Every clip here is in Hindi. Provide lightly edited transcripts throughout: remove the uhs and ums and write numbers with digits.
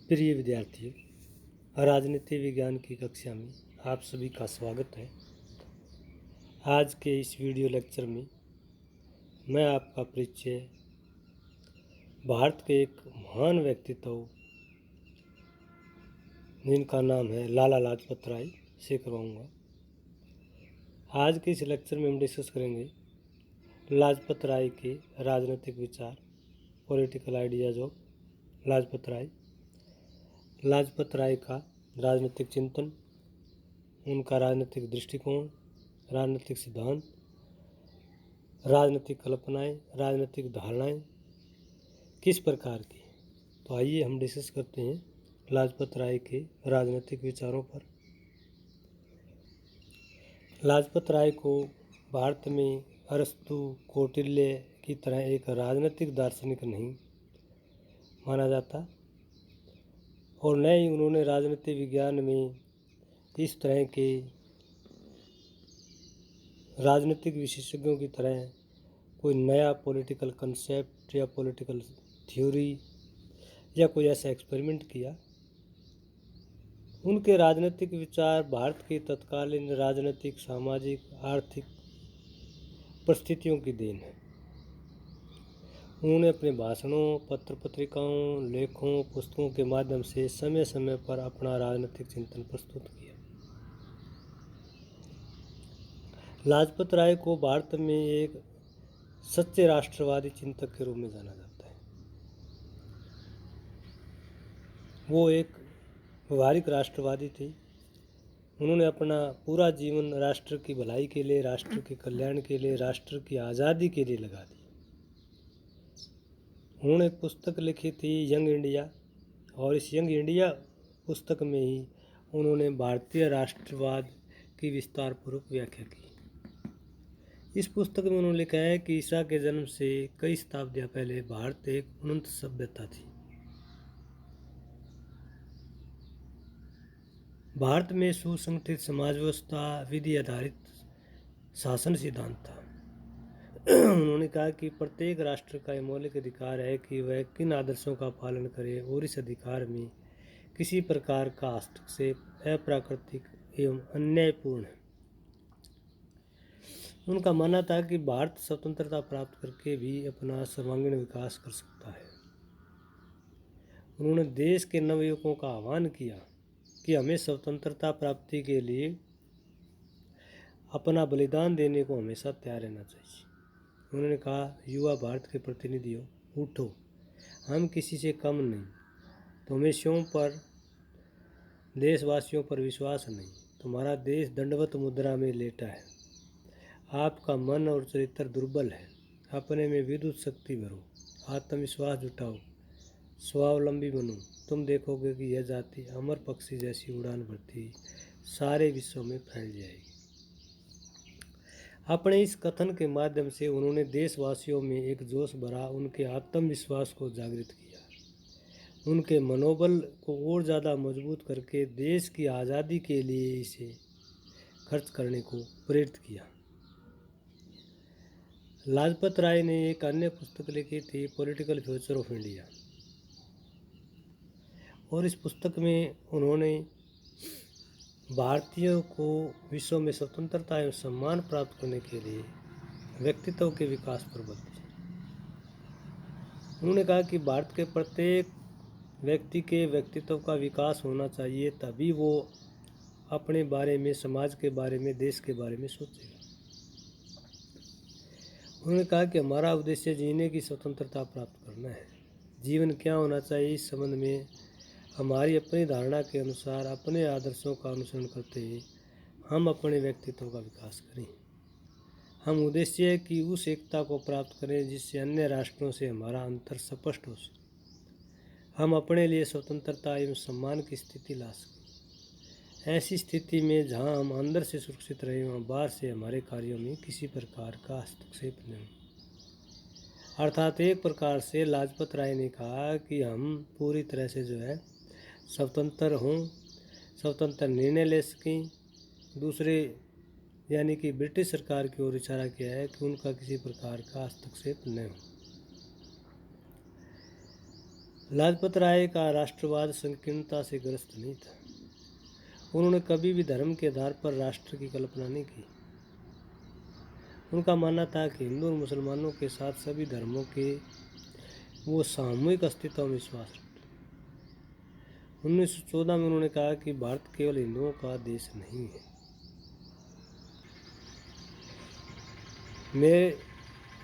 प्रिय विद्यार्थियों, राजनीति विज्ञान की कक्षा में आप सभी का स्वागत है। आज के इस वीडियो लेक्चर में मैं आपका परिचय भारत के एक महान व्यक्तित्व जिनका नाम है लाला लाजपत राय से करवाऊंगा। आज के इस लेक्चर में हम डिस्कस करेंगे लाजपत राय के राजनीतिक विचार, political ideas of Lajpat Rai, Lajpat Rai का राजनीतिक चिंतन, उनका राजनीतिक दृष्टिकोण, राजनीतिक सिद्धांत, राजनीतिक कल्पनाएं, राजनीतिक धारणाएं किस प्रकार की। तो आइए हम डिस्कस करते हैं लाजपत राय के राजनीतिक विचारों पर। लाजपत राय को भारत में अरस्तु, कौटिल्य की तरह एक राजनीतिक दार्शनिक नहीं माना जाता और न ही उन्होंने राजनीति विज्ञान में इस तरह के राजनीतिक विशेषज्ञों की तरह कोई नया पॉलिटिकल कंसेप्ट या पॉलिटिकल थ्योरी या कोई ऐसा एक्सपेरिमेंट किया। उनके राजनीतिक विचार भारत की तत्कालीन राजनीतिक, सामाजिक, आर्थिक परिस्थितियों की देन है। उन्होंने अपने भाषणों, पत्र पत्रिकाओं, लेखों, पुस्तकों के माध्यम से समय समय पर अपना राजनीतिक चिंतन प्रस्तुत किया। लाजपत राय को भारत में एक सच्चे राष्ट्रवादी चिंतक के रूप में जाना जाता है। वो एक व्यवहारिक राष्ट्रवादी थे। उन्होंने अपना पूरा जीवन राष्ट्र की भलाई के लिए, राष्ट्र के कल्याण के लिए, राष्ट्र की आज़ादी के लिए लगा दी। उन्होंने एक पुस्तक लिखी थी यंग इंडिया, और इस यंग इंडिया पुस्तक में ही उन्होंने भारतीय राष्ट्रवाद की विस्तारपूर्वक व्याख्या की। इस पुस्तक में उन्होंने लिखा है कि ईसा के जन्म से कई शताब्दियां पहले भारत एक उन्नत सभ्यता थी। भारत में सुसंगठित समाज व्यवस्था, विधि आधारित शासन सिद्धांत था। उन्होंने कहा कि प्रत्येक राष्ट्र का यह मौलिक अधिकार है कि वह किन आदर्शों का पालन करे और इस अधिकार में किसी प्रकार का हस्तक्षेप अप्राकृतिक एवं अन्यायपूर्ण है। उनका मानना था कि भारत स्वतंत्रता प्राप्त करके भी अपना सर्वांगीण विकास कर सकता है। उन्होंने देश के नवयुवकों का आह्वान किया कि हमें स्वतंत्रता प्राप्ति के लिए अपना बलिदान देने को हमेशा तैयार रहना चाहिए। उन्होंने कहा, युवा भारत के प्रतिनिधियों, उठो, हम किसी से कम नहीं, तुम्हें स्वयं पर, देशवासियों पर विश्वास नहीं। तुम्हारा देश दंडवत मुद्रा में लेटा है। आपका मन और चरित्र दुर्बल है। अपने में विद्युत शक्ति भरो, आत्मविश्वास जुटाओ, स्वावलंबी बनो। तुम देखोगे कि यह जाति अमर पक्षी जैसी उड़ान भरती सारे विश्व में फैल जाएगी। अपने इस कथन के माध्यम से उन्होंने देशवासियों में एक जोश भरा, उनके आत्मविश्वास को जागृत किया, उनके मनोबल को और ज़्यादा मजबूत करके देश की आज़ादी के लिए इसे खर्च करने को प्रेरित किया। लाजपत राय ने एक अन्य पुस्तक लिखी थी, पॉलिटिकल फ्यूचर ऑफ इंडिया, और इस पुस्तक में उन्होंने भारतीयों को विश्व में स्वतंत्रता एवं सम्मान प्राप्त करने के लिए व्यक्तित्व के विकास पर बल दिया। उन्होंने कहा कि भारत के प्रत्येक व्यक्ति के व्यक्तित्व का विकास होना चाहिए, तभी वो अपने बारे में, समाज के बारे में, देश के बारे में सोचेगा। उन्होंने कहा कि हमारा उद्देश्य जीने की स्वतंत्रता प्राप्त करना है। जीवन क्या होना चाहिए, इस संबंध में हमारी अपनी धारणा के अनुसार अपने आदर्शों का अनुसरण करते हुए हम अपने व्यक्तित्व का विकास करें। हम उद्देश्य है कि उस एकता को प्राप्त करें जिससे अन्य राष्ट्रों से हमारा अंतर स्पष्ट हो सके। हम अपने लिए स्वतंत्रता एवं सम्मान की स्थिति ला सकें। ऐसी स्थिति में जहां हम अंदर से सुरक्षित रहें, वहाँ बाहर से हमारे कार्यों में किसी प्रकार का हस्तक्षेप नहीं। अर्थात एक प्रकार से लाजपत राय ने कहा कि हम पूरी तरह से जो है स्वतंत्र हों, स्वतंत्र निर्णय ले सकें। दूसरे यानी कि ब्रिटिश सरकार की ओर इशारा किया है कि उनका किसी प्रकार का हस्तक्षेप न हो। लाजपत राय का राष्ट्रवाद संकीर्णता से ग्रस्त नहीं था। उन्होंने कभी भी धर्म के आधार पर राष्ट्र की कल्पना नहीं की। उनका मानना था कि हिंदू और मुसलमानों के साथ सभी धर्मों के वो सामूहिक अस्तित्व में विश्वास रखते। 1914 में उन्होंने कहा कि भारत केवल हिंदुओं का देश नहीं है।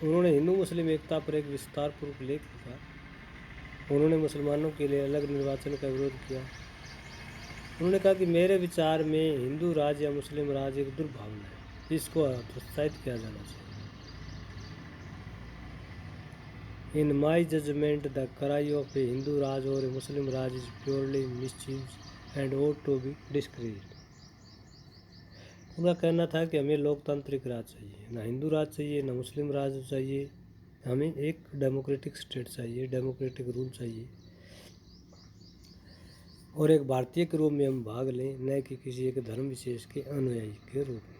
उन्होंने हिंदू मुस्लिम एकता पर एक विस्तारपूर्वक लेख लिखा। उन्होंने मुसलमानों के लिए अलग निर्वाचन का विरोध किया। उन्होंने कहा कि मेरे विचार में हिंदू राज या मुस्लिम राज एक दुर्भावना है, इसको प्रोत्साहित किया जाना चाहिए। In my judgement the cry of a Hindu raj और a Muslim raj is purely misuse and ought to be discouraged. उनका कहना था कि हमें लोकतांत्रिक राज चाहिए, ना हिंदू राज चाहिए, ना मुस्लिम राज चाहिए। हमें एक डेमोक्रेटिक स्टेट चाहिए, डेमोक्रेटिक रूल चाहिए, और एक भारतीय के रूप में हम भाग लें, न कि किसी एक धर्म विशेष के अनुयायी के रूप में।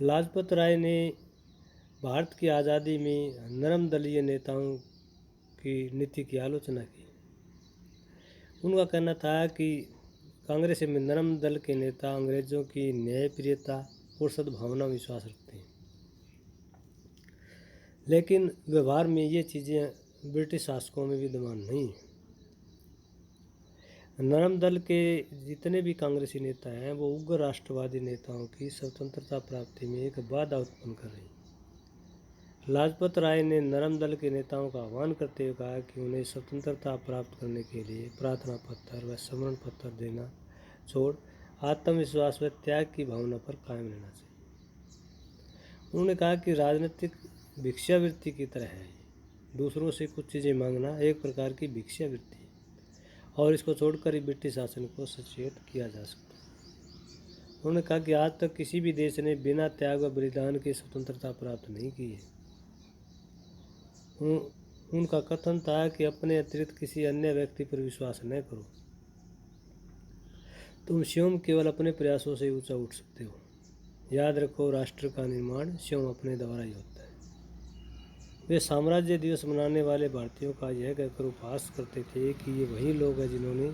लाजपत राय ने भारत की आज़ादी में नरम दलीय नेताओं की नीति की आलोचना की। उनका कहना था कि कांग्रेस में नरम दल के नेता अंग्रेजों की न्यायप्रियता और सद्भावना में विश्वास रखते हैं, लेकिन व्यवहार में ये चीज़ें ब्रिटिश शासकों में विद्यमान नहीं हैं। नरम दल के जितने भी कांग्रेसी नेता हैं वो उग्र राष्ट्रवादी नेताओं की स्वतंत्रता प्राप्ति में एक बाधा उत्पन्न कर रही हैं। लाजपत राय ने नरम दल के नेताओं का आह्वान करते हुए कहा कि उन्हें स्वतंत्रता प्राप्त करने के लिए प्रार्थना पत्र व समरण पत्र देना छोड़ आत्मविश्वास व त्याग की भावना पर कायम रहना चाहिए। उन्होंने कहा कि राजनीतिक भिक्षावृत्ति की तरह है, दूसरों से कुछ चीज़ें मांगना एक प्रकार की भिक्षावृत्ति है, और इसको छोड़कर ही ब्रिटिश शासन को सचेत किया जा सकता है। उन्होंने कहा कि आज तक किसी भी देश ने बिना त्याग व बलिदान की स्वतंत्रता प्राप्त नहीं की है। उनका कथन था कि अपने अतिरिक्त किसी अन्य व्यक्ति पर विश्वास न करो, तुम स्वयं केवल अपने प्रयासों से ऊंचा उठ सकते हो। याद रखो, राष्ट्र का निर्माण स्वयं अपने द्वारा ही होता है। वे साम्राज्य दिवस मनाने वाले भारतीयों का यह कहकर उपहास करते थे कि ये वही लोग हैं जिन्होंने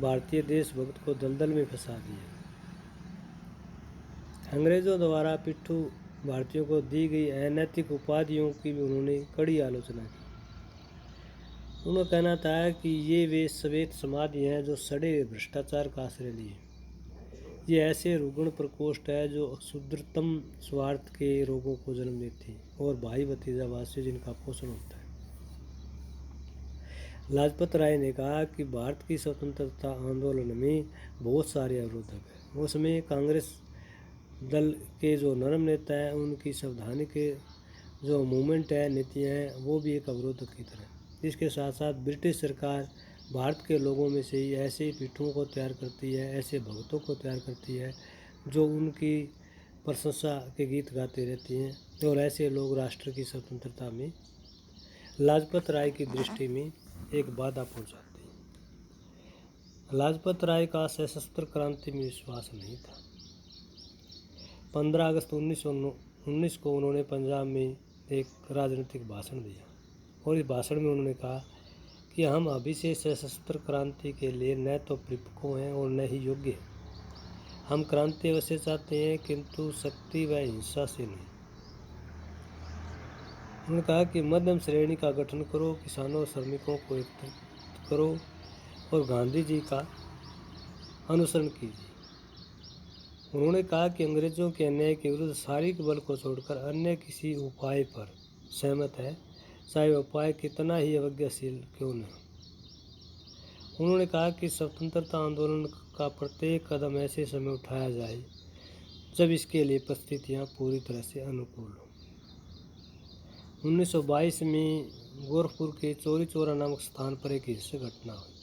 भारतीय देशभक्त को दलदल में फंसा दिया। अंग्रेजों द्वारा पिट्ठू भारतीयों को दी गई अनैतिक उपाधियों की भी उन्होंने कड़ी आलोचना की। उनका कहना था कि ये वे श्वेत समाधि हैं जो सड़े हुए भ्रष्टाचार का आश्रय लिए। ये ऐसे रुग्ण प्रकोष्ठ है जो क्षुद्रतम स्वार्थ के रोगों को जन्म देते हैं और भाई भतीजावाद से जिनका पोषण होता है। लाजपत राय ने कहा कि भारत की स्वतंत्रता आंदोलन में बहुत सारे अवरोधक हैं। उसमें कांग्रेस दल के जो नरम नेता हैं उनकी संवैधानिक जो मूवमेंट है, नीतियाँ हैं, वो भी एक अवरोधक की तरह। इसके साथ साथ ब्रिटिश सरकार भारत के लोगों में से ही ऐसे पिट्ठुओं को तैयार करती है, ऐसे भक्तों को तैयार करती है जो उनकी प्रशंसा के गीत गाते रहती हैं, और ऐसे लोग राष्ट्र की स्वतंत्रता में लाजपत राय की दृष्टि में एक बाधा पहुंचाते हैं। लाजपत राय का सशस्त्र क्रांति में विश्वास नहीं था। 15 अगस्त 1919 को उन्होंने पंजाब में एक राजनीतिक भाषण दिया, और इस भाषण में उन्होंने कहा कि हम अभी से सशस्त्र क्रांति के लिए न तो परिपक्व हैं और न ही योग्य हैं। हम क्रांति अवश्य चाहते हैं, किंतु शक्ति व हिंसा से नहीं। उन्होंने कहा कि मध्यम श्रेणी का गठन करो, किसानों और श्रमिकों को एकत्रित करो और गांधी जी का अनुसरण कीजिए। उन्होंने कहा कि अंग्रेजों के अन्याय के विरुद्ध शारीरिक बल को छोड़कर अन्य किसी उपाय पर सहमत है, चाहे उपाय कितना ही अवज्ञाशील क्यों न हो। उन्होंने कहा कि स्वतंत्रता आंदोलन का प्रत्येक कदम ऐसे समय उठाया जाए जब इसके लिए परिस्थितियाँ पूरी तरह से अनुकूल हों। 1922 में गोरखपुर के चौरी चौरा नामक स्थान पर एक हिंसक घटना हुई,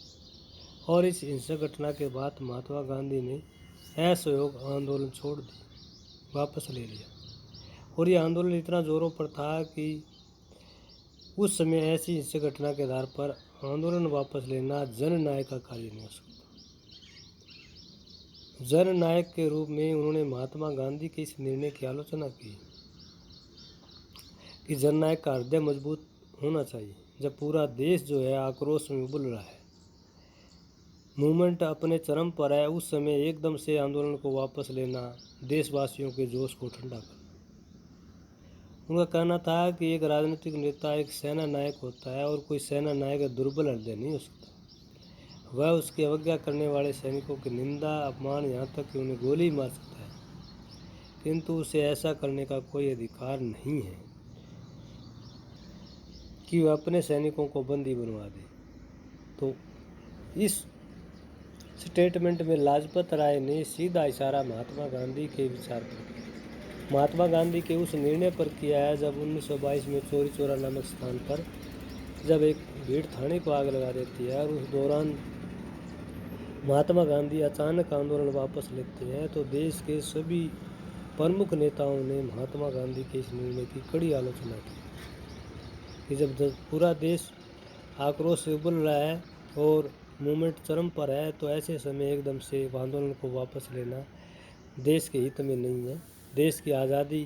और इस हिंसक घटना के बाद महात्मा गांधी ने असहयोग आंदोलन छोड़ दी, वापस ले लिया, और यह आंदोलन इतना जोरों पर था कि उस समय ऐसी हिंसक घटना के आधार पर आंदोलन वापस लेना जननायक का कार्य नहीं हो सकता। जननायक के रूप में उन्होंने महात्मा गांधी के इस निर्णय की आलोचना की कि जननायक का हृदय मजबूत होना चाहिए, जब पूरा देश जो है आक्रोश में उबल रहा है, मूवमेंट अपने चरम पर है, उस समय एकदम से आंदोलन को वापस लेना देशवासियों के जोश को ठंडा कर। उनका कहना था कि एक राजनीतिक नेता एक सेना नायक होता है और कोई सेना नायक दुर्बल हृदय नहीं हो सकता। वह उसकी अवज्ञा करने वाले सैनिकों की निंदा, अपमान, यहाँ तक कि उन्हें गोली मार सकता है, किंतु उसे ऐसा करने का कोई अधिकार नहीं है कि वह अपने सैनिकों को बंदी बनवा दे। तो इस स्टेटमेंट में लाजपत राय ने सीधा इशारा महात्मा गांधी के विचार पर किया। महात्मा गांधी के उस निर्णय पर किया है जब 1922 में चौरी चौरा नामक स्थान पर जब एक भीड़ थाने को आग लगा देती है और उस दौरान महात्मा गांधी अचानक आंदोलन वापस लेते हैं, तो देश के सभी प्रमुख नेताओं ने महात्मा गांधी के इस निर्णय की कड़ी आलोचना की कि जब पूरा देश आक्रोश से उबल रहा है और मूवमेंट चरम पर है, तो ऐसे समय एकदम से आंदोलन को वापस लेना देश के हित में नहीं है। देश की आज़ादी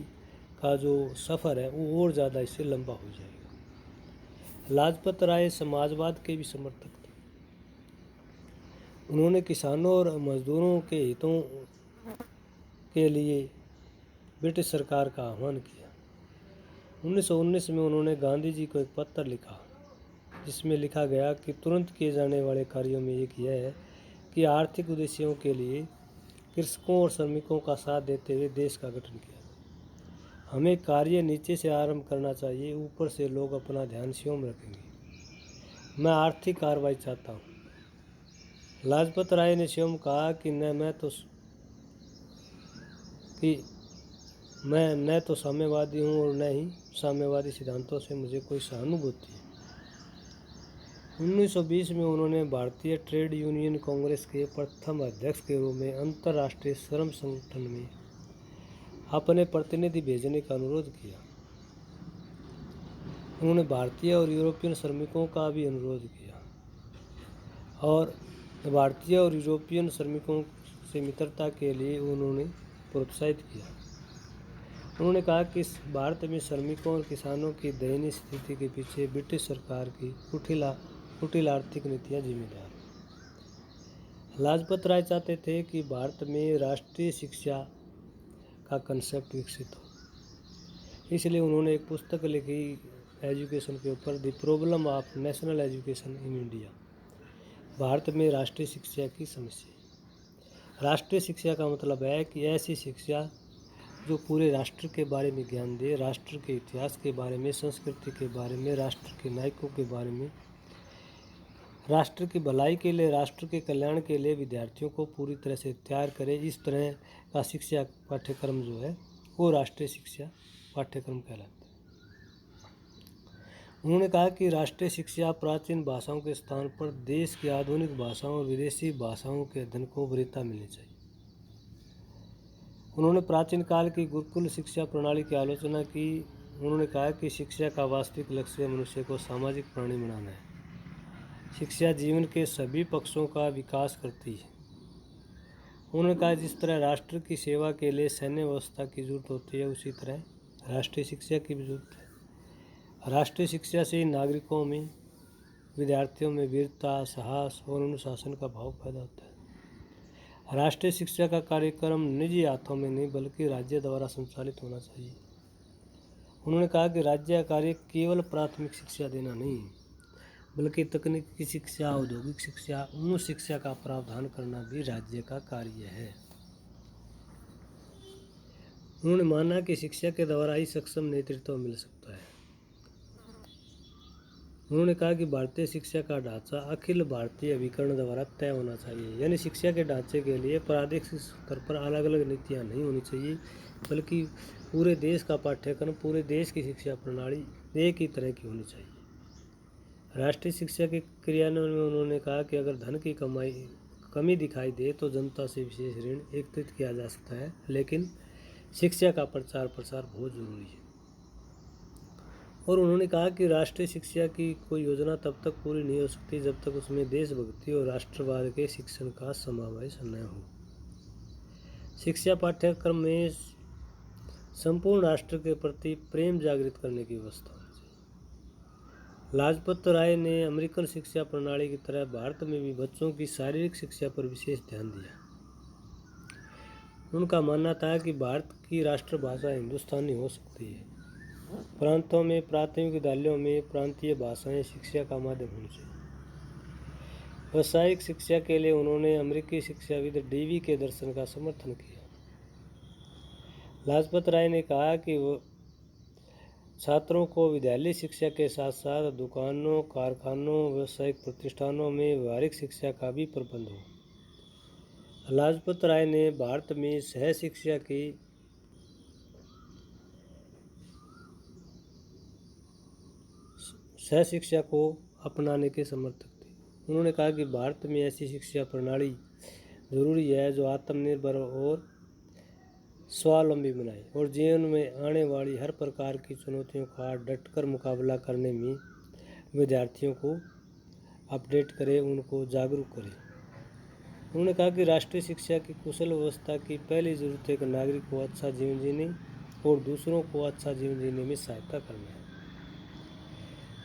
का जो सफ़र है वो और ज़्यादा इससे लंबा हो जाएगा। लाजपत राय समाजवाद के भी समर्थक थे। उन्होंने किसानों और मजदूरों के हितों के लिए ब्रिटिश सरकार का आह्वान किया। 1919 में उन्होंने गांधी जी को एक पत्र लिखा जिसमें लिखा गया कि तुरंत किए जाने वाले कार्यों में एक यह है कि आर्थिक उद्देश्यों के लिए कृषकों और श्रमिकों का साथ देते हुए देश का गठन किया। हमें कार्य नीचे से आरंभ करना चाहिए, ऊपर से लोग अपना ध्यान स्वयं रखेंगे। मैं आर्थिक कार्रवाई चाहता हूँ। लाजपत राय ने स्वयं कहा कि मैं न तो साम्यवादी हूँ और न ही साम्यवादी सिद्धांतों से मुझे कोई सहानुभूति है। 1920 में उन्होंने भारतीय ट्रेड यूनियन कांग्रेस के प्रथम अध्यक्ष के रूप में अंतर्राष्ट्रीय श्रम संगठन में अपने प्रतिनिधि भेजने का अनुरोध किया। उन्होंने भारतीय और यूरोपियन श्रमिकों का भी अनुरोध किया और भारतीय और यूरोपियन श्रमिकों से मित्रता के लिए उन्होंने प्रोत्साहित किया। उन्होंने कहा कि भारत में श्रमिकों और किसानों की दयनीय स्थिति के पीछे ब्रिटिश सरकार की कुटिल आर्थिक नीतियाँ जिम्मेदार। लाजपत राय चाहते थे कि भारत में राष्ट्रीय शिक्षा का कंसेप्ट विकसित हो, इसलिए उन्होंने एक पुस्तक लिखी एजुकेशन के ऊपर, the problem of national education in India, Bharat में राष्ट्रीय शिक्षा की समस्या। राष्ट्रीय शिक्षा का मतलब है कि ऐसी शिक्षा जो पूरे राष्ट्र के बारे में ज्ञान दे, राष्ट्र के इतिहास के बारे में, संस्कृति के बारे में, राष्ट्र के नायकों के बारे में, राष्ट्र की भलाई के लिए, राष्ट्र के कल्याण के लिए विद्यार्थियों को पूरी तरह से तैयार करे। इस तरह का शिक्षा पाठ्यक्रम जो है वो राष्ट्रीय शिक्षा पाठ्यक्रम कहलाता है। उन्होंने कहा कि राष्ट्रीय शिक्षा प्राचीन भाषाओं के स्थान पर देश की आधुनिक भाषाओं और विदेशी भाषाओं के अध्ययन को वरीयता मिलनी चाहिए। उन्होंने प्राचीन काल की गुरुकुल शिक्षा प्रणाली की आलोचना की। उन्होंने कहा कि शिक्षा का वास्तविक लक्ष्य मनुष्य को सामाजिक प्राणी बनाना है। शिक्षा जीवन के सभी पक्षों का विकास करती है। उन्होंने कहा जिस तरह राष्ट्र की सेवा के लिए सैन्य व्यवस्था की जरूरत होती है, उसी तरह राष्ट्रीय शिक्षा की भी जरूरत है। राष्ट्रीय शिक्षा से नागरिकों में, विद्यार्थियों में वीरता, साहस और अनुशासन का भाव पैदा होता है। राष्ट्रीय शिक्षा का कार्यक्रम निजी हाथों में नहीं बल्कि राज्य द्वारा संचालित होना चाहिए। उन्होंने कहा कि राज्य का कार्य केवल प्राथमिक शिक्षा देना नहीं है, बल्कि तकनीकी शिक्षा, औद्योगिक शिक्षा, उच्च शिक्षा का प्रावधान करना भी राज्य का कार्य है। उन्होंने माना कि शिक्षा के द्वारा ही सक्षम नेतृत्व मिल सकता है। उन्होंने कहा कि भारतीय शिक्षा का ढांचा अखिल भारतीय अभिकरण द्वारा तय होना चाहिए, यानी शिक्षा के ढांचे के लिए प्रादेशिक स्तर पर अलग अलग नीतियाँ नहीं होनी चाहिए, बल्कि पूरे देश का पाठ्यक्रम, पूरे देश की शिक्षा प्रणाली एक ही तरह की होनी चाहिए। राष्ट्रीय शिक्षा के क्रियान्वयन में उन्होंने कहा कि अगर धन की कमी दिखाई दे तो जनता से विशेष ऋण एकत्रित किया जा सकता है, लेकिन शिक्षा का प्रचार प्रसार बहुत जरूरी है। और उन्होंने कहा कि राष्ट्रीय शिक्षा की कोई योजना तब तक पूरी नहीं हो सकती जब तक उसमें देशभक्ति और राष्ट्रवाद के शिक्षण का समावेश न हो। शिक्षा पाठ्यक्रम में संपूर्ण राष्ट्र के प्रति प्रेम जागृत करने की व्यवस्था होनी चाहिए। लाजपत राय ने अमेरिकन शिक्षा प्रणाली की तरह भारत में भी बच्चों की शारीरिक शिक्षा पर विशेष ध्यान दिया। उनका मानना था कि भारत की राष्ट्रभाषा हिंदुस्तानी हो सकती है, प्रांतों में प्राथमिक विद्यालयों में प्रांतीय भाषाएं शिक्षा का माध्यम होनी चाहिए। व्यावसायिक शिक्षा के लिए उन्होंने अमेरिकी शिक्षाविद डीवी के दर्शन का समर्थन किया। लाजपत राय ने कहा कि छात्रों को विद्यालय शिक्षा के साथ साथ दुकानों, कारखानों, व्यावसायिक प्रतिष्ठानों में व्यवहारिक शिक्षा का भी प्रबंध हो। लाजपत राय ने भारत में सह शिक्षा को अपनाने के समर्थक थे। उन्होंने कहा कि भारत में ऐसी शिक्षा प्रणाली जरूरी है जो आत्मनिर्भर और स्वावलंबी बनाए और जीवन में आने वाली हर प्रकार की चुनौतियों का डटकर मुकाबला करने में विद्यार्थियों को अपडेट करे, उनको जागरूक करे। उन्होंने कहा कि राष्ट्रीय शिक्षा की कुशल व्यवस्था की पहली जरूरत एक नागरिक को अच्छा जीवन जीने और दूसरों को अच्छा जीवन जीने में सहायता करना है।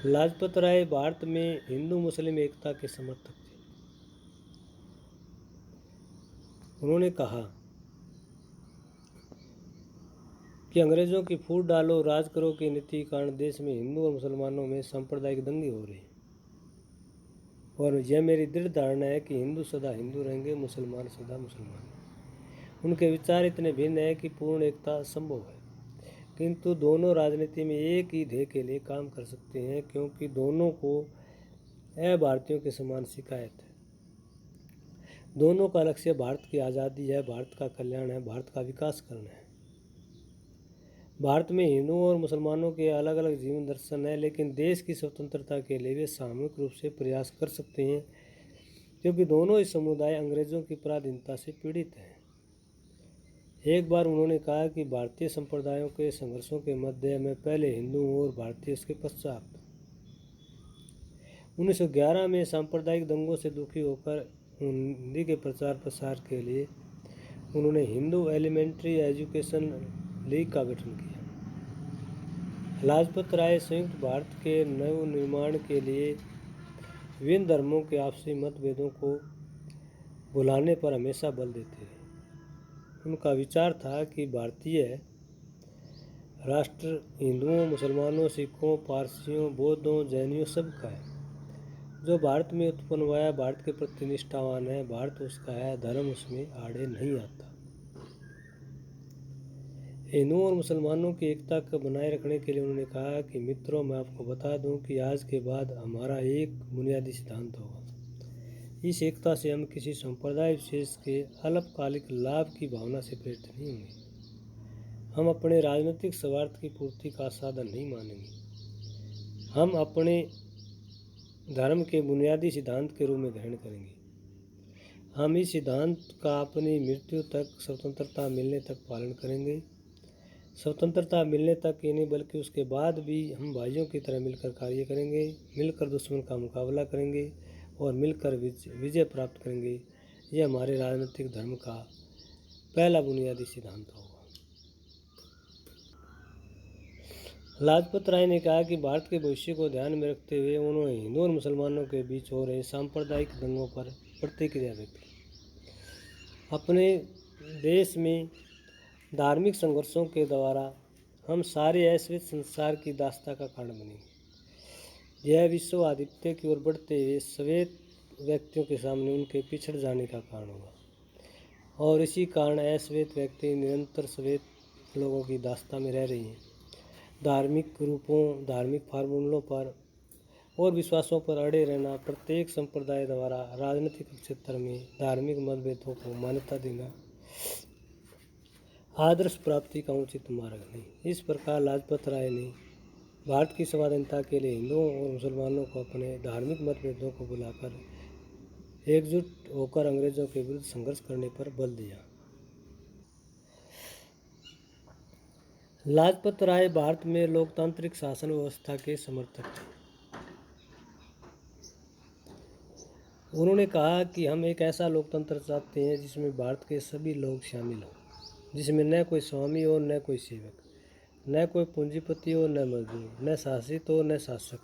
लाजपत राय भारत में हिंदू मुस्लिम एकता के समर्थक थे। उन्होंने कहा कि अंग्रेजों की फूट डालो राज करो की नीति के कारण देश में हिंदू और मुसलमानों में सांप्रदायिक दंगे हो रहे हैं और यह मेरी दृढ़ धारणा है कि हिंदू सदा हिंदू रहेंगे, मुसलमान सदा मुसलमान। उनके विचार इतने भिन्न हैं कि पूर्ण एकता असंभव है, किंतु दोनों राजनीति में एक ही ध्येय के लिए काम कर सकते हैं क्योंकि दोनों को भारतीयों के समान शिकायत है। दोनों का लक्ष्य भारत की आज़ादी है, भारत का कल्याण है, भारत का विकास करना है। भारत में हिंदुओं और मुसलमानों के अलग अलग जीवन दर्शन है, लेकिन देश की स्वतंत्रता के लिए वे सामूहिक रूप से प्रयास कर सकते हैं क्योंकि दोनों ही समुदाय अंग्रेजों की पराधीनता से पीड़ित हैं। एक बार उन्होंने कहा कि भारतीय संप्रदायों के संघर्षों के मध्य मैं पहले हिंदू हूँ और भारतीय उसके पश्चात। 1911 में सांप्रदायिक दंगों से दुखी होकर हिंदी के प्रचार प्रसार के लिए उन्होंने हिंदू एलिमेंट्री एजुकेशन लीग का गठन किया। लाजपत राय संयुक्त भारत के नव निर्माण के लिए विभिन्न धर्मों के आपसी मतभेदों को भुलाने पर हमेशा बल देते रहे। उनका विचार था कि भारतीय राष्ट्र हिंदुओं, मुसलमानों, सिखों, पारसियों, बौद्धों, जैनियों सबका है। जो भारत में उत्पन्न हुआ है भारत के प्रति निष्ठावान है, भारत उसका है, धर्म उसमें आड़े नहीं आता। हिंदुओं और मुसलमानों की एकता को बनाए रखने के लिए उन्होंने कहा कि मित्रों, मैं आपको बता दूं कि आज के बाद हमारा एक बुनियादी सिद्धांत होगा। इस एकता से हम किसी संप्रदाय विशेष के अल्पकालिक लाभ की भावना से प्रेरित नहीं होंगे। हम अपने राजनीतिक स्वार्थ की पूर्ति का साधन नहीं मानेंगे। हम अपने धर्म के बुनियादी सिद्धांत के रूप में ग्रहण करेंगे। हम इस सिद्धांत का अपनी मृत्यु तक, स्वतंत्रता मिलने तक पालन करेंगे। स्वतंत्रता मिलने तक ही नहीं बल्कि उसके बाद भी हम भाइयों की तरह मिलकर कार्य करेंगे, मिलकर दुश्मन का मुकाबला करेंगे और मिलकर विजय प्राप्त करेंगे। यह हमारे राजनीतिक धर्म का पहला बुनियादी सिद्धांत होगा। लाजपत राय ने कहा कि भारत के भविष्य को ध्यान में रखते हुए उन्होंने हिंदू और मुसलमानों के बीच हो रहे सांप्रदायिक दंगों पर प्रतिक्रिया व्यक्त की। अपने देश में धार्मिक संघर्षों के द्वारा हम सारे ऐश्वर्य संसार की दास्ता का कारण बनेंगे। यह विश्व आधिपत्य की ओर बढ़ते हुए श्वेत व्यक्तियों के सामने उनके पिछड़ जाने का कारण होगा और इसी कारण अश्वेत व्यक्ति निरंतर श्वेत लोगों की दास्ता में रह रही हैं। धार्मिक रूपों, धार्मिक फार्मूलों पर और विश्वासों पर अड़े रहना प्रत्येक संप्रदाय द्वारा राजनीतिक क्षेत्र में धार्मिक मतभेदों को मान्यता देना आदर्श प्राप्ति का उचित मार्ग नहीं। इस प्रकार लाजपत राय ने भारत की स्वाधीनता के लिए हिंदुओं और मुसलमानों को अपने धार्मिक मतभेदों को बुलाकर एकजुट होकर अंग्रेजों के विरुद्ध संघर्ष करने पर बल दिया। लाजपत राय भारत में लोकतांत्रिक शासन व्यवस्था के समर्थक थे। उन्होंने कहा कि हम एक ऐसा लोकतंत्र चाहते हैं जिसमें भारत के सभी लोग शामिल हों, जिसमें न कोई स्वामी और न कोई सेवक, न कोई पूंजीपति और न मजदूर, न शासित और न शासक।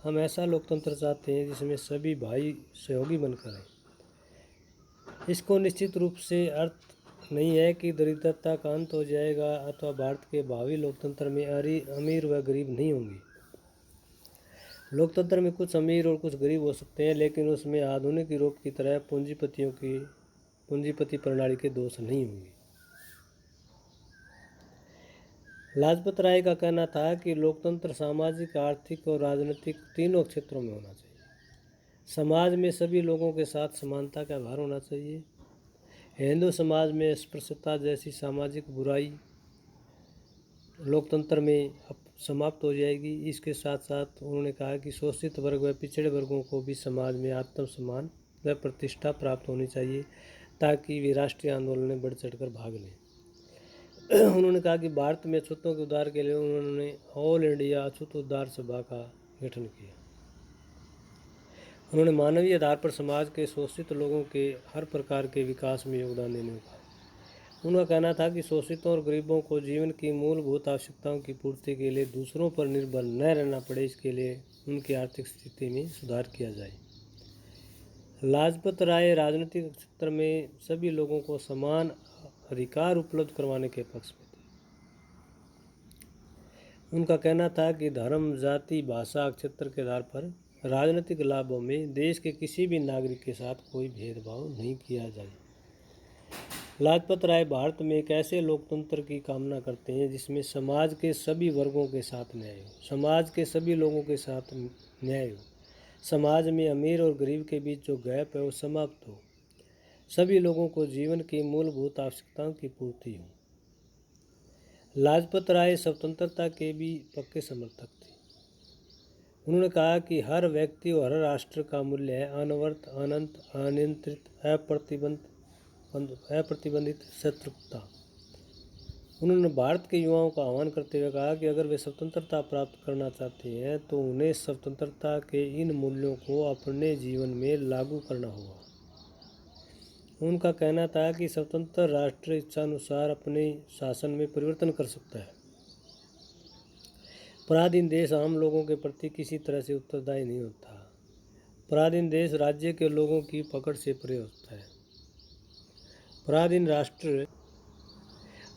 हम ऐसा लोकतंत्र चाहते हैं जिसमें सभी भाई सहयोगी बनकर रहें। इसको निश्चित रूप से अर्थ नहीं है कि दरिद्रता का अंत हो जाएगा अथवा भारत के भावी लोकतंत्र में अमीर व गरीब नहीं होंगे। लोकतंत्र में कुछ अमीर और कुछ गरीब हो सकते हैं, लेकिन उसमें आधुनिक यूरोप की तरह पूंजीपति प्रणाली के दोष नहीं होंगे। लाजपत राय का कहना था कि लोकतंत्र सामाजिक, आर्थिक और राजनीतिक तीनों क्षेत्रों में होना चाहिए। समाज में सभी लोगों के साथ समानता का व्यवहार होना चाहिए। हिंदू समाज में अस्पृश्यता जैसी सामाजिक बुराई लोकतंत्र में समाप्त हो जाएगी। इसके साथ साथ उन्होंने कहा कि शोषित वर्ग व पिछड़े वर्गों को भी समाज में आत्मसम्मान व प्रतिष्ठा प्राप्त होनी चाहिए ताकि वे राष्ट्रीय आंदोलन में बढ़ चढ़कर भाग लें। उन्होंने कहा कि भारत में अछूतों के उद्धार के लिए उन्होंने ऑल इंडिया अछूत उद्धार सभा का गठन किया। उन्होंने मानवीय आधार पर समाज के शोषित लोगों के हर प्रकार के विकास में योगदान देने को कहा। उनका कहना था कि शोषितों और गरीबों को जीवन की मूलभूत आवश्यकताओं की पूर्ति के लिए दूसरों पर निर्भर न रहना पड़े, इसके लिए उनकी आर्थिक स्थिति में सुधार किया जाए। लाजपत राय राजनीतिक क्षेत्र में सभी लोगों को समान अधिकार उपलब्ध करवाने के पक्ष में थे। उनका कहना था कि धर्म, जाति, भाषा, क्षेत्र के आधार पर राजनीतिक लाभों में देश के किसी भी नागरिक के साथ कोई भेदभाव नहीं किया जाए। लाजपत राय भारत में एक ऐसे लोकतंत्र की कामना करते हैं जिसमें समाज के सभी वर्गों के साथ न्याय हो, समाज के सभी लोगों के साथ न्याय हो, समाज में अमीर और गरीब के बीच जो गैप है वो समाप्त हो, सभी लोगों को जीवन की मूलभूत आवश्यकताओं की पूर्ति हो। लाजपत राय स्वतंत्रता के भी पक्के समर्थक थे। उन्होंने कहा कि हर व्यक्ति और हर राष्ट्र का मूल्य है अनवरत, अनंत, अनियंत्रित, अप्रतिबंधित शत्रुता। उन्होंने भारत के युवाओं का आह्वान करते हुए कहा कि अगर वे स्वतंत्रता प्राप्त करना चाहते हैं तो उन्हें स्वतंत्रता के इन मूल्यों को अपने जीवन में लागू करना होगा। उनका कहना था कि स्वतंत्र राष्ट्र इच्छानुसार अपने शासन में परिवर्तन कर सकता है। पराधीन देश आम लोगों के प्रति किसी तरह से उत्तरदायी नहीं होता। पराधीन देश राज्य के लोगों की पकड़ से परे होता है। पराधीन राष्ट्र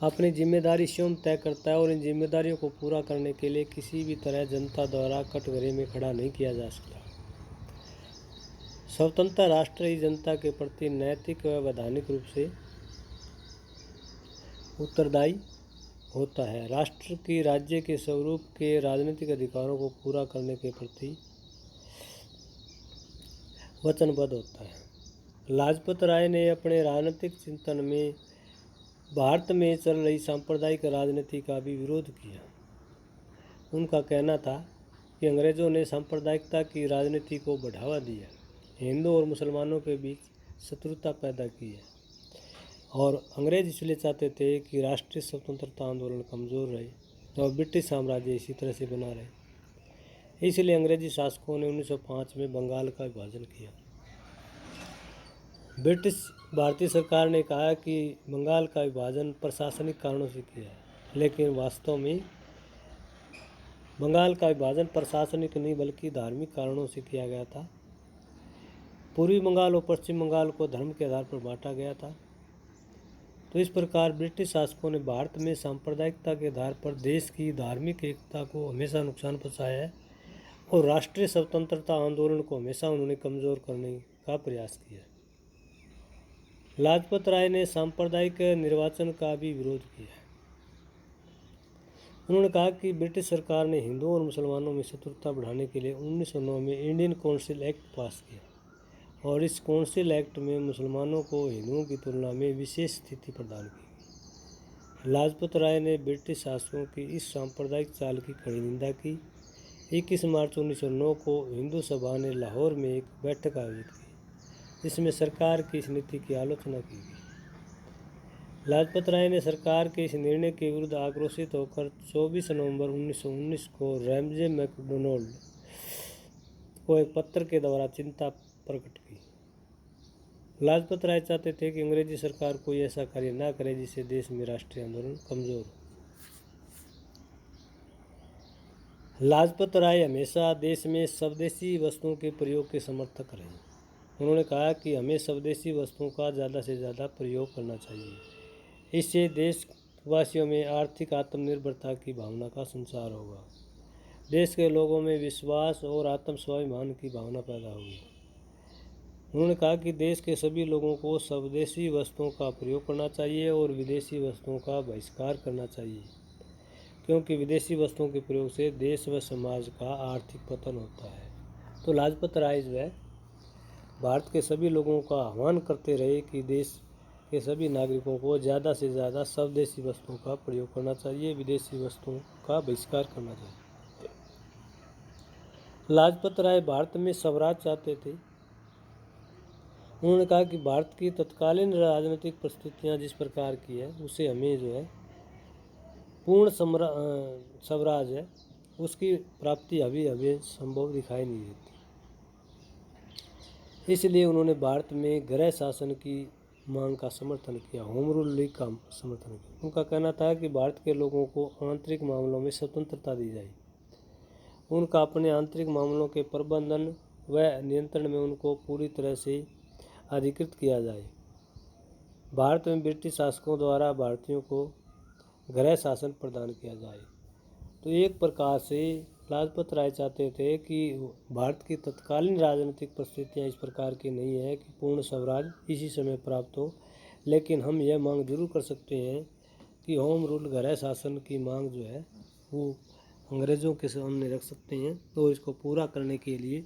अपनी जिम्मेदारी स्वयं तय करता है और इन जिम्मेदारियों को पूरा करने के लिए किसी भी तरह जनता द्वारा कटघरे में खड़ा नहीं किया जा सकता। स्वतंत्र राष्ट्र ही जनता के प्रति नैतिक व वैधानिक रूप से उत्तरदायी होता है। राष्ट्र की राज्य के स्वरूप के राजनीतिक अधिकारों को पूरा करने के प्रति वचनबद्ध होता है। लाजपत राय ने अपने राजनीतिक चिंतन में भारत में चल रही सांप्रदायिक राजनीति का भी विरोध किया। उनका कहना था कि अंग्रेज़ों ने सांप्रदायिकता की राजनीति को बढ़ावा दिया, हिंदू और मुसलमानों के बीच शत्रुता पैदा की है और अंग्रेज इसलिए चाहते थे कि राष्ट्रीय स्वतंत्रता आंदोलन कमज़ोर रहे और ब्रिटिश साम्राज्य इसी तरह से बना रहे। इसलिए अंग्रेजी शासकों ने 1905 में बंगाल का विभाजन किया। ब्रिटिश भारतीय सरकार ने कहा कि बंगाल का विभाजन प्रशासनिक कारणों से किया है, लेकिन वास्तव में बंगाल का विभाजन प्रशासनिक नहीं बल्कि धार्मिक कारणों से किया गया था। पूर्वी बंगाल और पश्चिम बंगाल को धर्म के आधार पर बांटा गया था। तो इस प्रकार ब्रिटिश शासकों ने भारत में सांप्रदायिकता के आधार पर देश की धार्मिक एकता को हमेशा नुकसान पहुंचाया है और राष्ट्रीय स्वतंत्रता आंदोलन को हमेशा उन्होंने कमज़ोर करने का प्रयास किया। लाजपत राय ने सांप्रदायिक निर्वाचन का भी विरोध किया। उन्होंने कहा कि ब्रिटिश सरकार ने हिंदुओं और मुसलमानों में शत्रुता बढ़ाने के लिए 1909 में इंडियन काउंसिल एक्ट पास किया और इस काउंसिल एक्ट में मुसलमानों को हिंदुओं की तुलना में विशेष स्थिति प्रदान की। लाजपत राय ने ब्रिटिश शासकों की इस सांप्रदायिक चाल की कड़ी निंदा की। 21 मार्च 1909 को हिंदू सभा ने लाहौर में एक बैठक आयोजित की जिसमें सरकार की इस नीति की आलोचना की गई। लाजपत राय ने सरकार के इस निर्णय के विरुद्ध आक्रोशित होकर 24 नवंबर 1919 को रैमजे मैकडोनाल्ड को एक पत्र के द्वारा चिंता प्रकट की। लाजपत राय चाहते थे कि अंग्रेजी सरकार कोई ऐसा कार्य न करे जिससे देश में राष्ट्रीय आंदोलन कमजोर हो। लाजपत राय हमेशा देश में स्वदेशी वस्तुओं के प्रयोग के समर्थक रहे। उन्होंने कहा कि हमें स्वदेशी वस्तुओं का ज़्यादा से ज़्यादा प्रयोग करना चाहिए। इससे देशवासियों में आर्थिक आत्मनिर्भरता की भावना का संचार होगा। देश के लोगों में विश्वास और आत्मस्वाभिमान की भावना पैदा होगी। उन्होंने कहा कि देश के सभी लोगों को स्वदेशी वस्तुओं का प्रयोग करना चाहिए और विदेशी वस्तुओं का बहिष्कार करना चाहिए, क्योंकि विदेशी वस्तुओं के प्रयोग से देश व समाज का आर्थिक पतन होता है। तो लाजपत राय जो है भारत के सभी लोगों का आह्वान करते रहे कि देश के सभी नागरिकों को ज़्यादा से ज़्यादा स्वदेशी वस्तुओं का प्रयोग करना चाहिए, विदेशी वस्तुओं का बहिष्कार करना चाहिए। लाजपत राय भारत में स्वराज चाहते थे। उन्होंने कहा कि भारत की तत्कालीन राजनीतिक परिस्थितियां जिस प्रकार की है, उसे हमें जो है पूर्ण स्वराज है उसकी प्राप्ति अभी संभव दिखाई नहीं देती। इसलिए उन्होंने भारत में गृह शासन की मांग का समर्थन किया, होम रूल लीग का समर्थन किया। उनका कहना था कि भारत के लोगों को आंतरिक मामलों में स्वतंत्रता दी जाए। उनका अपने आंतरिक मामलों के प्रबंधन व नियंत्रण में उनको पूरी तरह से अधिकृत किया जाए। भारत में ब्रिटिश शासकों द्वारा भारतीयों को गृह शासन प्रदान किया जाए। तो एक प्रकार से लाजपत राय चाहते थे कि भारत की तत्कालीन राजनीतिक परिस्थितियां इस प्रकार की नहीं है कि पूर्ण स्वराज इसी समय प्राप्त हो, लेकिन हम यह मांग जरूर कर सकते हैं कि होम रूल गृह शासन की मांग जो है वो अंग्रेज़ों के सामने रख सकते हैं। तो इसको पूरा करने के लिए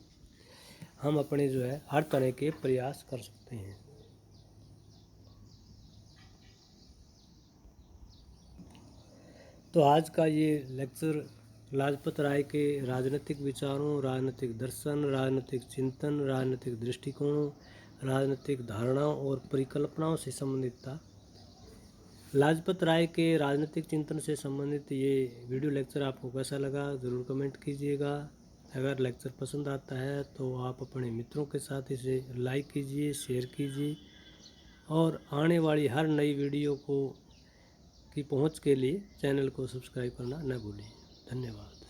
हम अपने जो है हर तरह के प्रयास कर सकते हैं। तो आज का ये लेक्चर लाजपत राय के राजनीतिक विचारों, राजनीतिक दर्शन, राजनीतिक चिंतन, राजनीतिक दृष्टिकोणों, राजनीतिक धारणाओं और परिकल्पनाओं से संबंधित था। लाजपत राय के राजनीतिक चिंतन से संबंधित ये वीडियो लेक्चर आपको कैसा लगा ज़रूर कमेंट कीजिएगा। अगर लेक्चर पसंद आता है तो आप अपने मित्रों के साथ इसे लाइक कीजिए, शेयर कीजिए और आने वाली हर नई वीडियो की पहुंच के लिए चैनल को सब्सक्राइब करना न भूलिए। धन्यवाद।